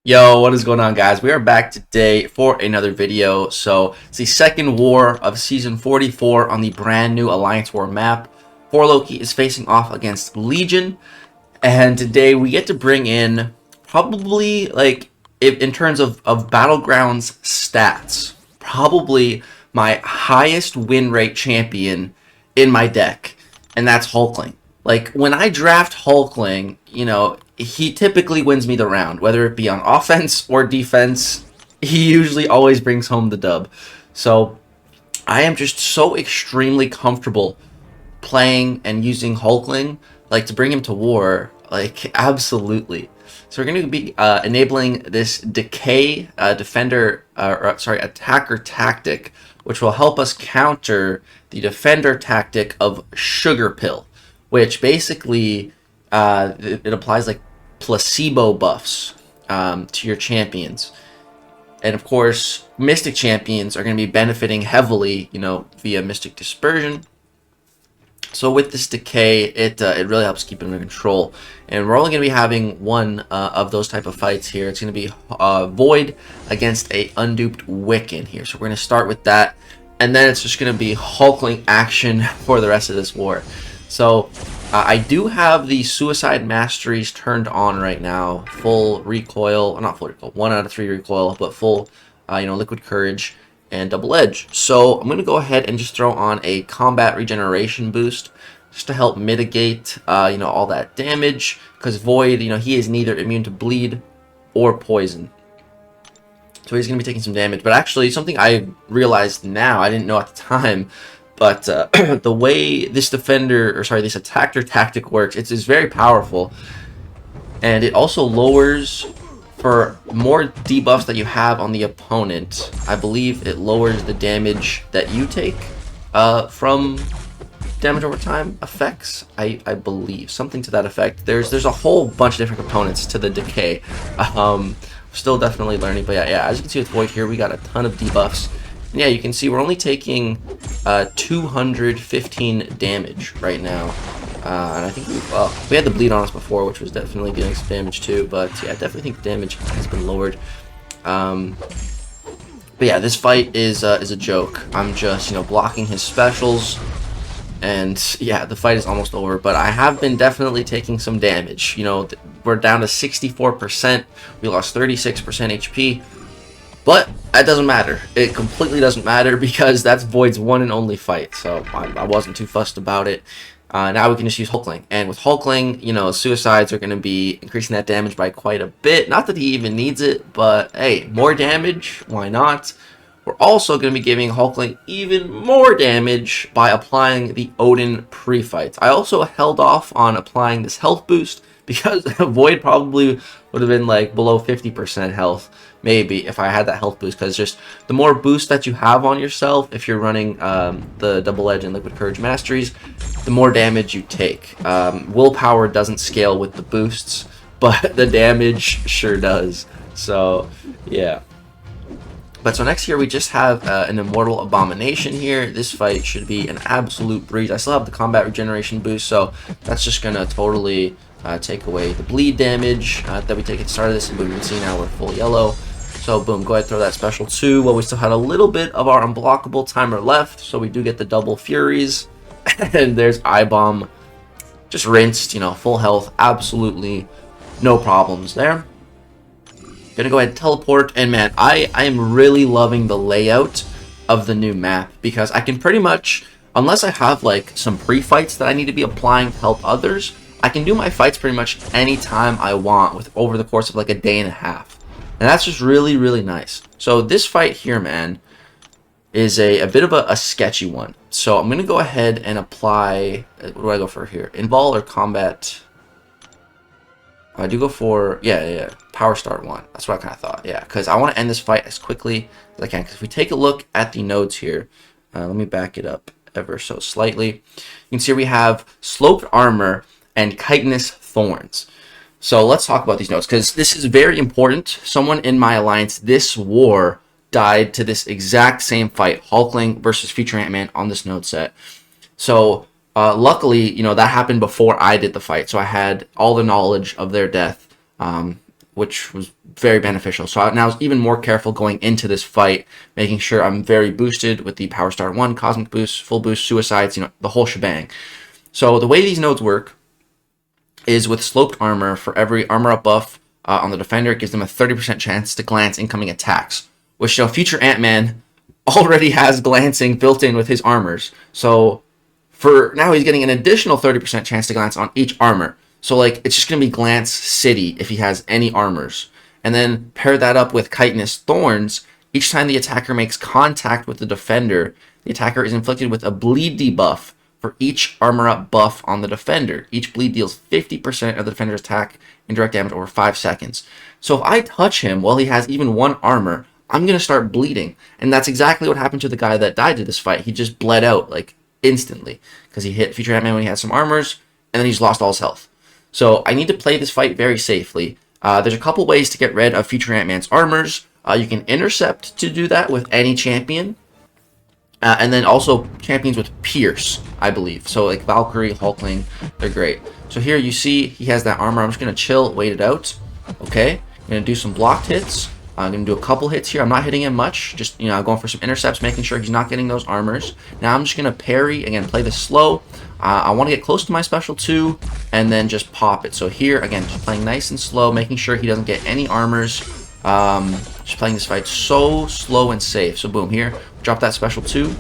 Yo, what is going on, guys? We are back today for another video. So it's the second war of season 44 on the brand new Alliance War map. Loki is facing off against Legion, and today we get to bring in probably, like, in terms of Battlegrounds stats, probably my highest win rate champion in my deck, and that's Hulkling. Like, when I draft Hulkling, he typically wins me the round, whether it be on offense or defense. He usually always brings home the dub. So I am just so extremely comfortable playing and using Hulkling, like, to bring him to war. Like, absolutely. So we're going to be enabling this decay attacker tactic, which will help us counter the defender tactic of Sugar Pill, which basically it applies like placebo buffs to your champions. And of course, Mystic champions are going to be benefiting heavily, via Mystic Dispersion. So with this decay, it really helps keep it under control. And we're only going to be having one of those type of fights here. It's going to be Void against a unduped Wiccan here. So we're going to start with that. And then it's just going to be Hulkling action for the rest of this war. So I do have the Suicide Masteries turned on right now. Full recoil, not full recoil, 1 out of 3 recoil, but full, Liquid Courage and Double Edge. So I'm going to go ahead and just throw on a combat regeneration boost just to help mitigate, all that damage. Because Void, he is neither immune to bleed or poison. So he's going to be taking some damage. But actually, something I realized now, I didn't know at the time, but the way this this attacker tactic works, it's very powerful. And it also lowers, for more debuffs that you have on the opponent, I believe it lowers the damage that you take from damage over time effects. I believe something to that effect. There's a whole bunch of different components to the decay. Still definitely learning, but yeah, as you can see with Void here, we got a ton of debuffs. And yeah, you can see we're only taking 215 damage right now. And I think we had the bleed on us before, which was definitely dealing some damage too. But yeah, I definitely think the damage has been lowered. But yeah, this fight is a joke. I'm just blocking his specials, and yeah, the fight is almost over. But I have been definitely taking some damage. We're down to 64%. We lost 36% HP. But that doesn't matter. It completely doesn't matter because that's Void's one and only fight. So I wasn't too fussed about it. Now we can just use Hulkling. And with Hulkling, suicides are going to be increasing that damage by quite a bit. Not that he even needs it, but hey, more damage, why not? We're also going to be giving Hulkling even more damage by applying the Odin pre-fight. I also held off on applying this health boost because Void probably would have been like below 50% health, maybe, if I had that health boost. Because just the more boost that you have on yourself, if you're running the Double Edge and Liquid Courage Masteries, the more damage you take. Willpower doesn't scale with the boosts, but the damage sure does. So yeah. But so next here we just have an Immortal Abomination here. This fight should be an absolute breeze. I still have the combat regeneration boost, so that's just gonna totally take away the bleed damage that we take at the start of this. And boom, you can see now we're full yellow. So boom, go ahead, throw that special 2. Well, we still had a little bit of our unblockable timer left, so we do get the double furies. And there's Eye Bomb, just rinsed, full health, absolutely no problems there. Gonna go ahead and teleport, and man, I am really loving the layout of the new map, because I can pretty much, unless I have like some pre-fights that I need to be applying to help others, I can do my fights pretty much anytime I want over the course of like a day and a half. And that's just really, really nice. So this fight here, man, is a bit of a sketchy one. So I'm going to go ahead and apply, what do I go for here? Invul or combat? I do go for, yeah, Power Start 1. That's what I kind of thought, yeah. Because I want to end this fight as quickly as I can. Because if we take a look at the nodes here, let me back it up ever so slightly. You can see we have Sloped Armor and Chitinous Thorns. So let's talk about these nodes, because this is very important. Someone in my alliance this war died to this exact same fight, Hulkling versus Future Ant-Man on this node set. So luckily, that happened before I did the fight, so I had all the knowledge of their death which was very beneficial. So now I was even more careful going into this fight, making sure I'm very boosted with the Power Star 1, Cosmic Boost, Full Boost, Suicides, you know, the whole shebang. So the way these nodes work is with sloped armor. For every armor up buff on the defender, it gives them a 30% chance to glance incoming attacks, which, you know, future Ant-Man already has glancing built in with his armors. So for now, he's getting an additional 30% chance to glance on each armor. So, like, it's just going to be Glance City if he has any armors. And then pair that up with Chitinous Thorns. Each time the attacker makes contact with the defender, the attacker is inflicted with a bleed debuff for each armor up buff on the defender. Each bleed deals 50% of the defender's attack and direct damage over 5 seconds. So if I touch him while he has even one armor, I'm going to start bleeding. And that's exactly what happened to the guy that died to this fight. He just bled out, like, instantly. Because he hit Future Ant-Man when he had some armors, and then he's lost all his health. So I need to play this fight very safely. There's a couple ways to get rid of Future Ant-Man's armors. You can intercept to do that with any champion. And then also champions with Pierce, I believe. So like Valkyrie, Hulkling, they're great. So here you see he has that armor. I'm just going to chill, wait it out. Okay, I'm going to do some blocked hits. I'm going to do a couple hits here. I'm not hitting him much. Just, you know, going for some intercepts, making sure he's not getting those armors. Now I'm just going to parry. Again, play this slow. I want to get close to my special 2 and then just pop it. So here, again, just playing nice and slow, making sure he doesn't get any armors. Just playing this fight so slow and safe. So boom, here, drop that special 2.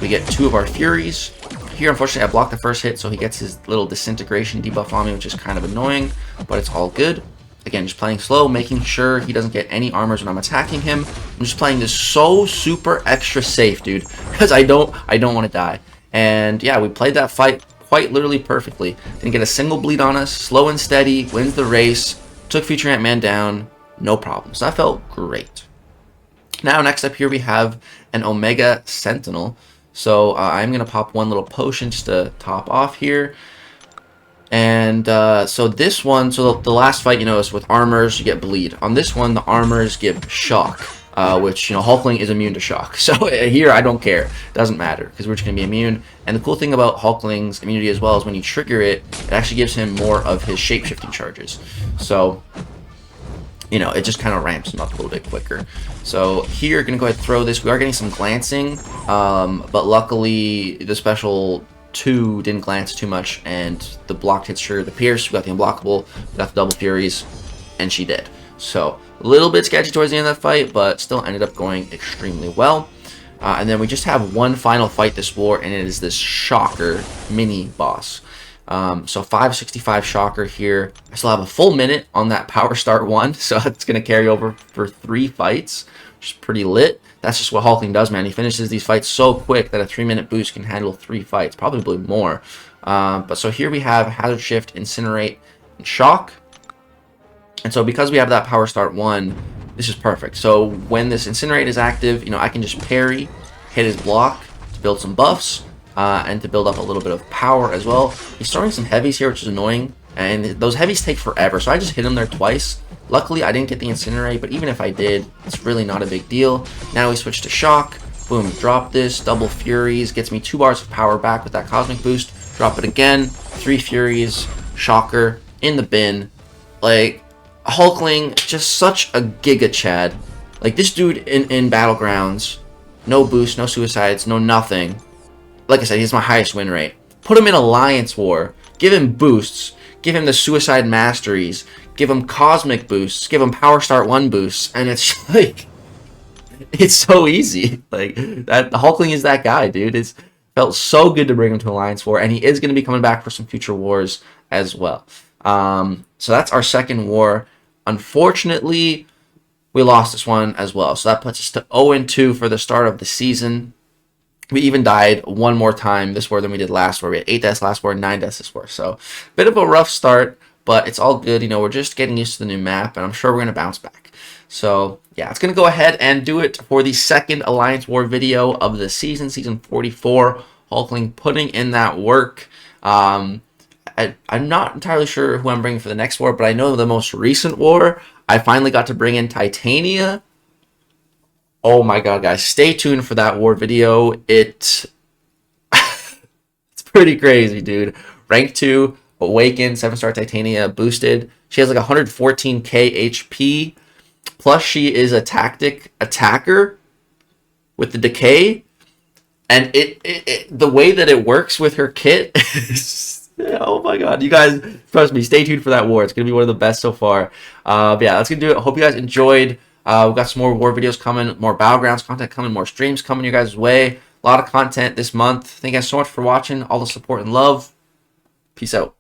We get 2 of our Furies. Here, unfortunately, I blocked the first hit, so he gets his little disintegration debuff on me, which is kind of annoying, but it's all good. Again, just playing slow, making sure he doesn't get any armors when I'm attacking him. I'm just playing this so super extra safe, dude, because I don't want to die. And yeah, we played that fight quite literally perfectly. Didn't get a single bleed on us. Slow and steady, wins the race. Took Future Ant-Man down, no problems. That felt great. Now, next up here we have an Omega Sentinel. So I'm gonna pop one little potion just to top off here. And so this one, so the last fight, you know, is with armors, you get bleed. On this one, the armors give shock, which, you know, Hulkling is immune to shock. So here, I don't care. Doesn't matter, because we're just going to be immune. And the cool thing about Hulkling's immunity as well is when you trigger it, it actually gives him more of his shape-shifting charges. So, you know, it just kind of ramps him up a little bit quicker. So here, going to go ahead and throw this. We are getting some glancing, but luckily the special 2 didn't glance too much, and the blocked hits triggered the Pierce. We got the unblockable, we got the double Furies, and she did. So a little bit sketchy towards the end of that fight, but still ended up going extremely well. And then we just have one final fight this war, and it is this Shocker mini boss. So 565 Shocker here. I still have a full minute on that Power Start 1, so it's going to carry over for 3 fights, which is pretty lit. That's just what Hulkling does, man. He finishes these fights so quick that a 3-minute boost can handle 3 fights, probably more. But so here we have Hazard Shift, Incinerate, and Shock. And so because we have that Power Start 1, this is perfect. So when this Incinerate is active, you know, I can just parry, hit his block to build some buffs, and to build up a little bit of power as well. He's throwing some heavies here, which is annoying, and those heavies take forever, so I just hit him there twice. Luckily, I didn't get the Incinerate, but even if I did, it's really not a big deal. Now we switch to Shock. Boom, drop this, double Furies, gets me 2 bars of power back with that Cosmic Boost. Drop it again, 3 Furies, Shocker, in the bin. Like, Hulkling, just such a Giga Chad. Like, this dude in Battlegrounds, no boost, no suicides, no nothing. Like I said, he's my highest win rate. Put him in Alliance War, give him boosts, give him the Suicide Masteries, give him Cosmic Boosts, give him Power Start 1 boosts, and it's like, it's so easy. Like, that Hulkling is that guy, dude. It's felt so good to bring him to Alliance War, and he is going to be coming back for some future wars as well. So that's our second war. Unfortunately, we lost this one as well. So that puts us to 0-2 for the start of the season. We even died one more time this war than we did last war. We had 8 deaths last war, 9 deaths this war. So, bit of a rough start, but it's all good. You know, we're just getting used to the new map, and I'm sure we're going to bounce back. So, yeah, it's going to go ahead and do it for the second Alliance War video of the season, season 44. Hulkling putting in that work. I'm not entirely sure who I'm bringing for the next war, but I know the most recent war, I finally got to bring in Titania. Oh my god, guys, stay tuned for that war video. It's pretty crazy, dude. Rank 2, Awakened, 7-star Titania, boosted. She has like 114k HP. Plus, she is a tactic attacker with the decay. And the way that it works with her kit is, oh my god. You guys, trust me, stay tuned for that war. It's going to be one of the best so far. But yeah, that's going to do it. I hope you guys enjoyed. We've got some more war videos coming, more Battlegrounds content coming, more streams coming your guys' way. A lot of content this month. Thank you guys so much for watching. All the support and love. Peace out.